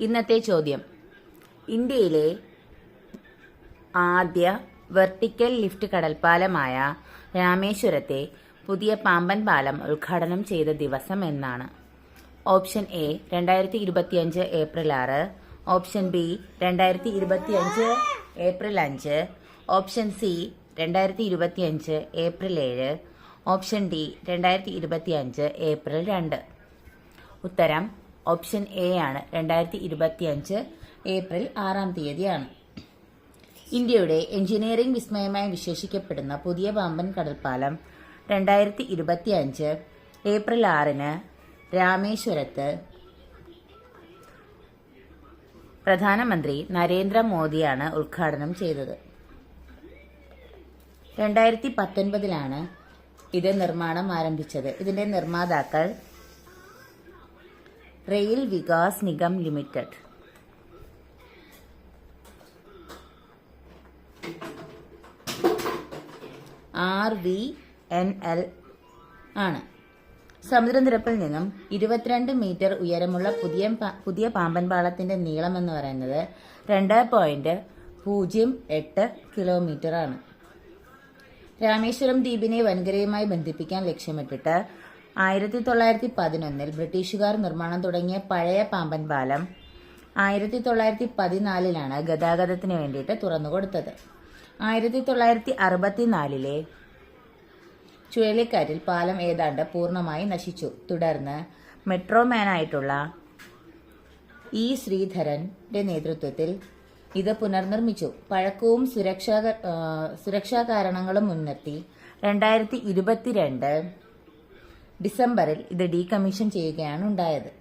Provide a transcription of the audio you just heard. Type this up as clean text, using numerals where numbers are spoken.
ഇന്നത്തെ ചോദ്യം: ഇന്ത്യയിലെ ആദ്യ വെർട്ടിക്കൽ ലിഫ്റ്റ് കടൽപ്പാലമായ രാമേശ്വരത്തെ പുതിയ പാമ്പൻ പാലം ഉദ്ഘാടനം ചെയ്ത ദിവസം എന്നാണ്? Option A 2025 April 6, option B 2025 April 5, option C 2025 April 7, option D 2025 April 2. ഉത്തരം ഓപ്ഷൻ എ ആണ്. 2025 ഏപ്രിൽ 6-ാം തീയതിയാണ്. ഇന്ത്യയുടെ എഞ്ചിനീയറിംഗ് വിസ്മയമായി വിശേഷിക്കപ്പെടുന്ന പുതിയ പാമ്പൻ കടൽപ്പാലം 2025 ഏപ്രിൽ 6-ന് രാമേശ്വരത്ത് പ്രധാനമന്ത്രി നരേന്ദ്രമോദിയാണ് ഉദ്ഘാടനം ചെയ്തത്. 2019-ലാണ് ഇത് നിർമ്മാണം ആരംഭിച്ചത്. ഇതിന്റെ നിർമ്മാതാക്കൾ rail Vikas Nigam limited. RVNL ആണ്. സമുദ്രനിരപ്പിൽ നിന്നും 22 മീറ്റർ ഉയരമുള്ള പുതിയ പാമ്പൻ പാലത്തിന്റെ നീളം എന്ന് പറയുന്നത് 2.08 കിലോമീറ്റർ ആണ്. രാമേശ്വരം ദ്വീപിനെ വൻകരയുമായി ബന്ധിപ്പിക്കാൻ ലക്ഷ്യമിട്ടിട്ട് 1911-ൽ ബ്രിട്ടീഷുകാർ നിർമ്മാണം തുടങ്ങിയ പഴയ പാമ്പൻ പാലം 1914-ലാണ് ഗതാഗതത്തിന് വേണ്ടിയിട്ട് തുറന്നുകൊടുത്തത്. 1964-ലെ ചുഴലിക്കാറ്റിൽ പാലം ഏതാണ്ട് പൂർണ്ണമായി നശിച്ചു. തുടർന്ന് മെട്രോമാനായിട്ടുള്ള ഇ ശ്രീധരന്റെ നേതൃത്വത്തിൽ ഇത് പുനർനിർമ്മിച്ചു. പഴക്കവും സുരക്ഷാ കാരണങ്ങളും മുൻനിർത്തി 2022 ഡിസംബറിൽ ഇത് ഡീകമ്മീഷൻ ചെയ്യുകയാണ് ഉണ്ടായത്.